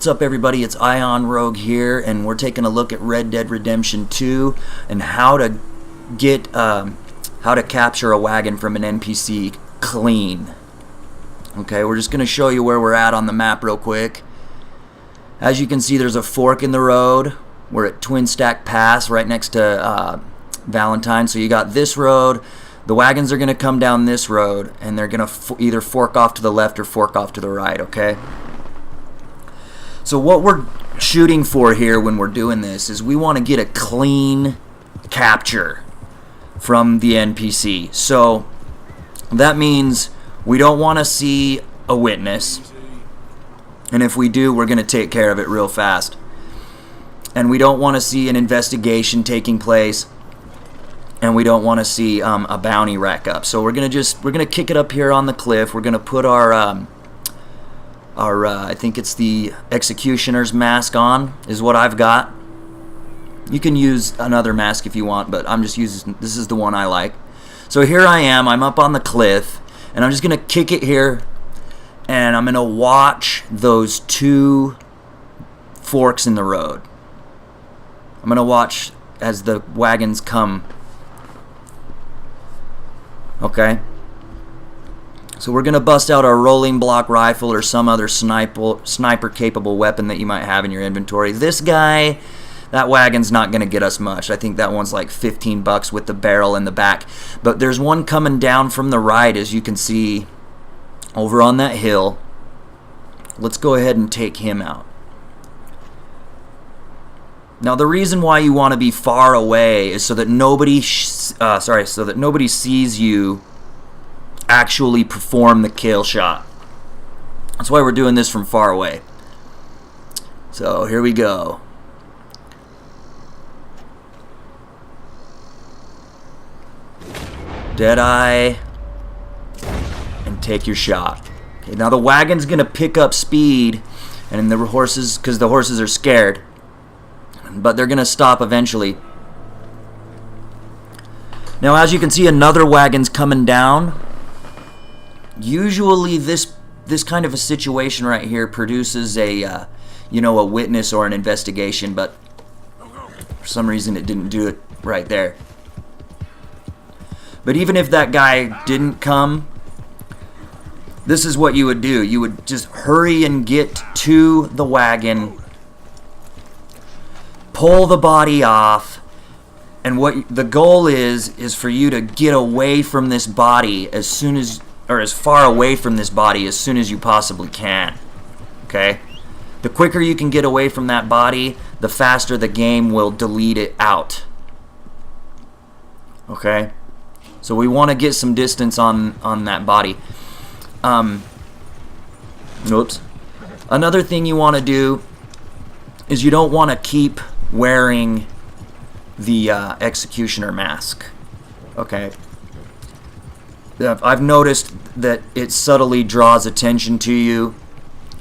What's up, everybody? It's Ion Rogue here, and we're taking a look at Red Dead Redemption 2 and how to capture a wagon from an NPC clean. Okay, we're just going to show you where we're at on the map real quick. As you can see, there's a fork in the road. We're at Twin Stack Pass, right next to Valentine. So you got this road. The wagons are going to come down this road, and they're going to either fork off to the left or fork off to the right. Okay. So what we're shooting for here when we're doing this is we want to get a clean capture from the NPC. So that means we don't want to see a witness, and if we do, we're going to take care of it real fast. And we don't want to see an investigation taking place, and we don't want to see a bounty rack up. So we're gonna kick it up here on the cliff. We're gonna put our I think it's the Executioner's mask on, is what I've got. You can use another mask if you want, but I'm just using, this is the one I like. So here I am, I'm up on the cliff, and I'm just going to kick it here, and I'm going to watch those two forks in the road. I'm going to watch as the wagons come. Okay? So we're going to bust out our rolling block rifle or some other sniper-capable weapon that you might have in your inventory. This guy, that wagon's not going to get us much. I think that one's like 15 bucks with the barrel in the back. But there's one coming down from the right, as you can see, over on that hill. Let's go ahead and take him out. Now the reason why you want to be far away is so that nobody sees you actually perform the kill shot. That's why we're doing this from far away. So here we go. Deadeye, and take your shot. Okay, now the wagon's gonna pick up speed, and the horses, because the horses are scared, but they're gonna stop eventually. Now as you can see, another wagon's coming down. Usually this kind of a situation right here produces a a witness or an investigation, but for some reason it didn't do it right there. But even if that guy didn't come, this is what you would do. You would just hurry and get to the wagon, pull the body off, and what the goal is for you to get away from this body as far away from this body as soon as you possibly can. Okay? The quicker you can get away from that body, the faster the game will delete it out. Okay? So we want to get some distance on that body. Oops. Another thing you want to do is you don't want to keep wearing the Executioner mask. Okay? I've noticed that it subtly draws attention to you.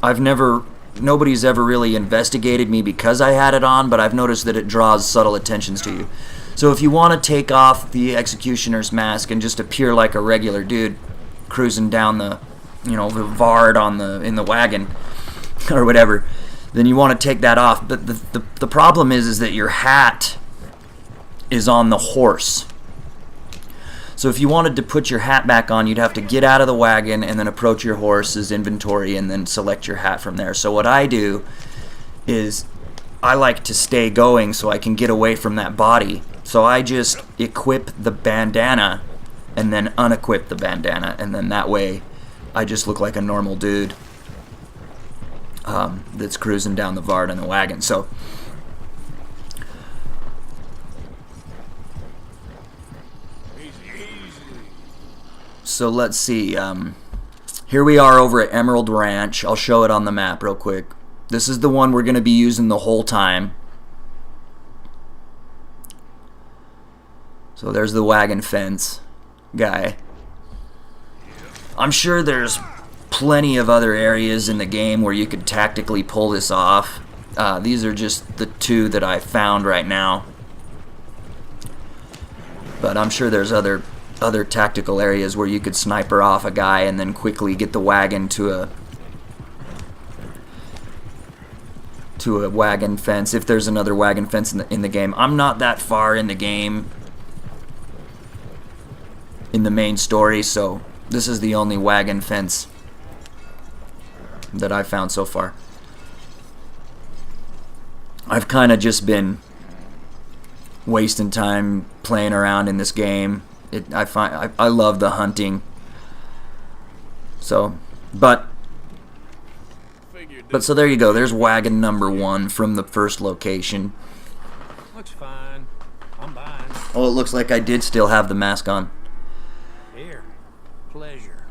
Nobody's ever really investigated me because I had it on, but I've noticed that it draws subtle attentions to you. So if you want to take off the Executioner's mask and just appear like a regular dude cruising down the Vard in the wagon or whatever, then you want to take that off. But the problem is that your hat is on the horse. So if you wanted to put your hat back on, you'd have to get out of the wagon and then approach your horse's inventory and then select your hat from there. So what I do is I like to stay going so I can get away from that body. So I just equip the bandana and then unequip the bandana, and then that way I just look like a normal dude that's cruising down the Vard in the wagon. So let's see. Here we are over at Emerald Ranch. I'll show it on the map real quick. This is the one we're going to be using the whole time. So there's the wagon fence guy. I'm sure there's plenty of other areas in the game where you could tactically pull this off. These are just the two that I found right now. But I'm sure there's other tactical areas where you could sniper off a guy and then quickly get the wagon to to a wagon fence, if there's another wagon fence in the game. I'm not that far in the game, in the main story, so this is the only wagon fence that I've found so far. I've kind of just been wasting time playing around in this game. I love the hunting. So, but so there you go. There's wagon number 1 from the first location. Looks fine. I'm buying. Oh, it looks like I did still have the mask on. Here. Pleasure.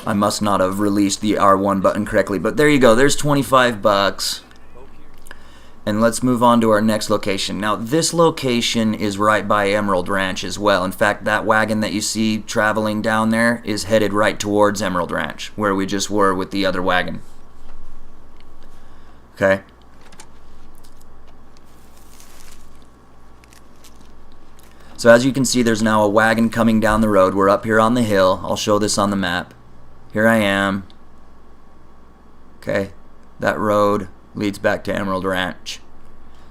I must not have released the R1 button correctly, but there you go. There's 25 bucks. And let's move on to our next location. Now, this location is right by Emerald Ranch as well. In fact, that wagon that you see traveling down there is headed right towards Emerald Ranch, where we just were with the other wagon. Okay? So as you can see, there's now a wagon coming down the road. We're up here on the hill. I'll show this on the map. Here I am. Okay, that road leads back to Emerald Ranch.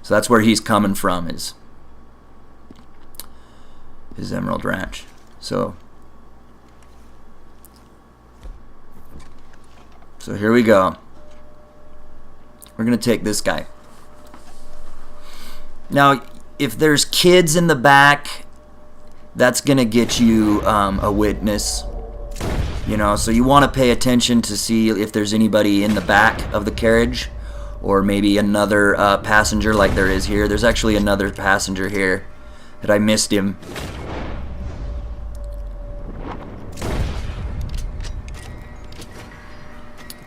So that's where he's coming from, is Emerald Ranch. So here we go. We're gonna take this guy. Now, if there's kids in the back, that's gonna get you a witness. You know, so you want to pay attention to see if there's anybody in the back of the carriage, or maybe another passenger like there is here. There's actually another passenger here that I missed him.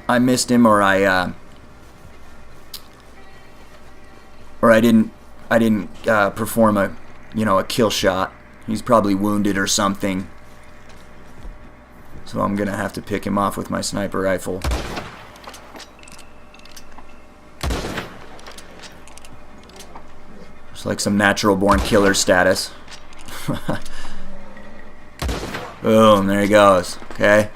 I missed him, or I didn't perform a kill shot. He's probably wounded or something. So I'm gonna have to pick him off with my sniper rifle. It's like some natural born killer status. Boom, there he goes. Okay.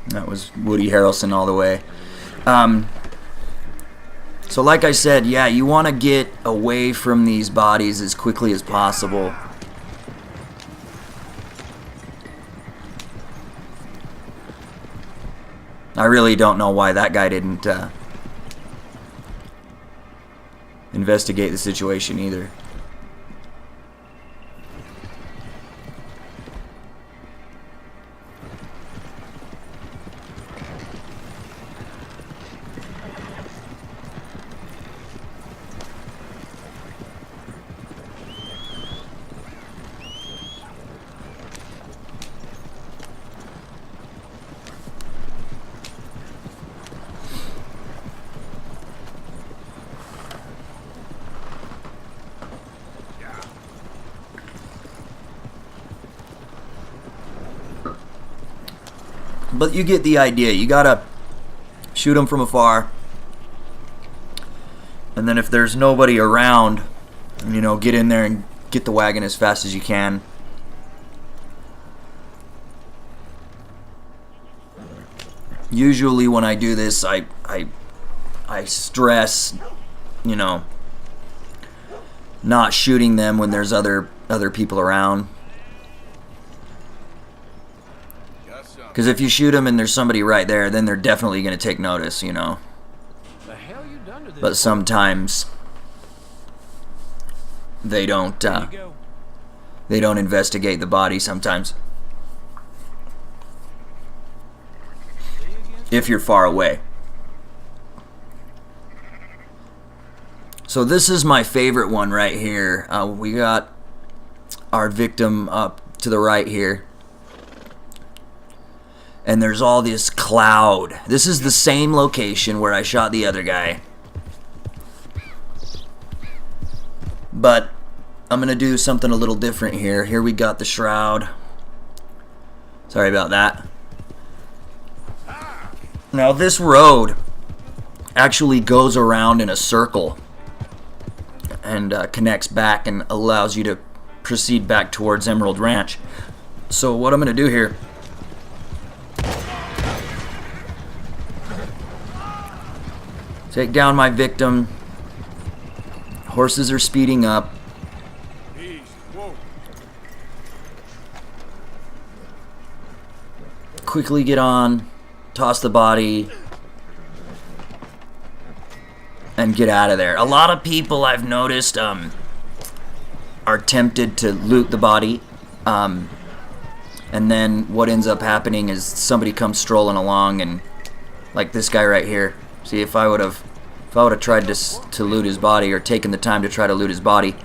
That was Woody Harrelson all the way. So like I said, yeah, you want to get away from these bodies as quickly as possible. I really don't know why that guy didn't investigate the situation either. But you get the idea. You gotta shoot them from afar, and then if there's nobody around, you know, get in there and get the wagon as fast as you can. Usually when I do this, I stress, you know, not shooting them when there's other people around. Because if you shoot them and there's somebody right there, then they're definitely going to take notice, you know. The hell you done to this? But sometimes they don't investigate the body sometimes. If you're far away. So this is my favorite one right here. We got our victim up to the right here. And there's all this cloud. This is the same location where I shot the other guy. But I'm going to do something a little different here. Here we got the shroud. Sorry about that. Now this road actually goes around in a circle and connects back and allows you to proceed back towards Emerald Ranch. So what I'm going to do here, take down my victim. Horses are speeding up. Quickly get on, toss the body, and get out of there. A lot of people I've noticed are tempted to loot the body, and then what ends up happening is somebody comes strolling along, and like this guy right here. See, if I would have tried to loot his body, or taken the time to try to loot his body,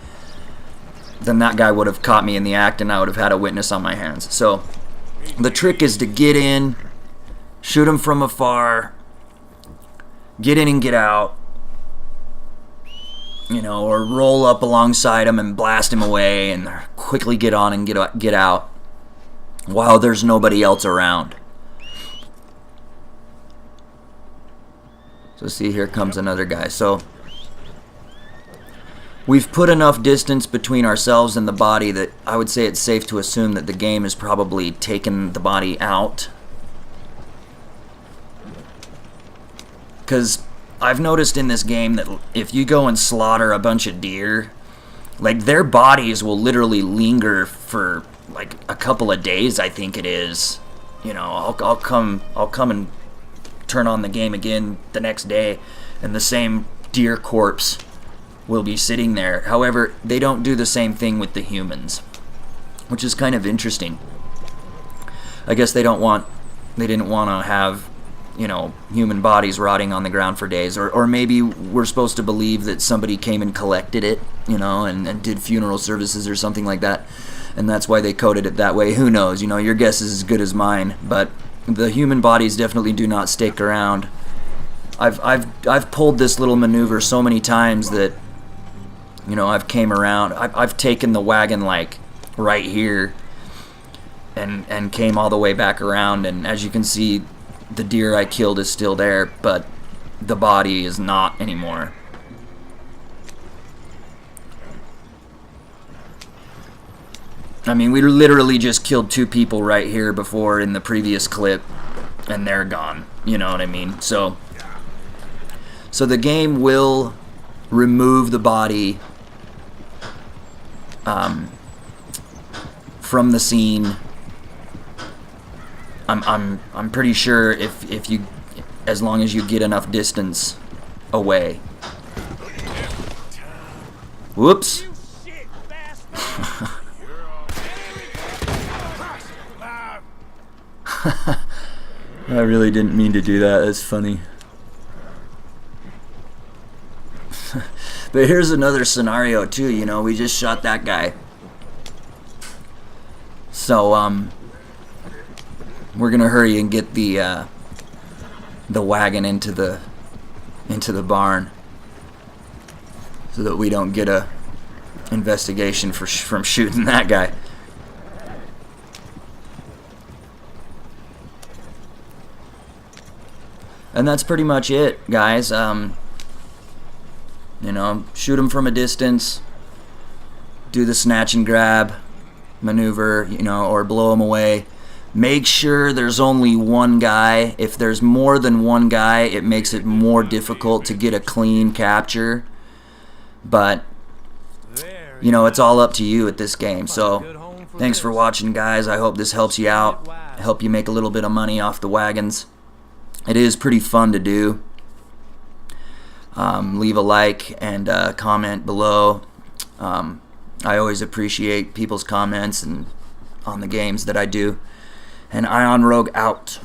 then that guy would have caught me in the act, and I would have had a witness on my hands. So the trick is to get in, shoot him from afar, get in and get out, you know, or roll up alongside him and blast him away, and quickly get on and get out while there's nobody else around. So see, here comes another guy. So we've put enough distance between ourselves and the body that I would say it's safe to assume that the game has probably taken the body out. Because I've noticed in this game that if you go and slaughter a bunch of deer, like, their bodies will literally linger for like a couple of days, I think it is. You know, I'll come and turn on the game again the next day, and the same deer corpse will be sitting there. However, they don't do the same thing with the humans, which is kind of interesting. I guess they didn't want to have, you know, human bodies rotting on the ground for days, or maybe we're supposed to believe that somebody came and collected it, you know, and did funeral services or something like that, and that's why they coded it that way. Who knows? You know, your guess is as good as mine. But the human bodies definitely do not stick around. I've pulled this little maneuver so many times that, you know, I've came around. I've taken the wagon like right here and came all the way back around, and as you can see, the deer I killed is still there, but the body is not anymore. I mean, we literally just killed 2 people right here before in the previous clip, and they're gone. You know what I mean? So the game will remove the body from the scene. I'm pretty sure if you, as long as you get enough distance away. Whoops. I really didn't mean to do that. That's funny. But here's another scenario too, you know, we just shot that guy. So we're gonna hurry and get the wagon into the barn so that we don't get a investigation from shooting that guy. And that's pretty much it, guys. You know, shoot him from a distance, do the snatch and grab maneuver, you know, or blow him away. Make sure there's only one guy. If there's more than one guy, it makes it more difficult to get a clean capture. But, you know, it's all up to you at this game. So, thanks for watching, guys. I hope this helps you out, help you make a little bit of money off the wagons. It is pretty fun to do. Leave a like and comment below. I always appreciate people's comments and on the games that I do. And Ion Rogue out.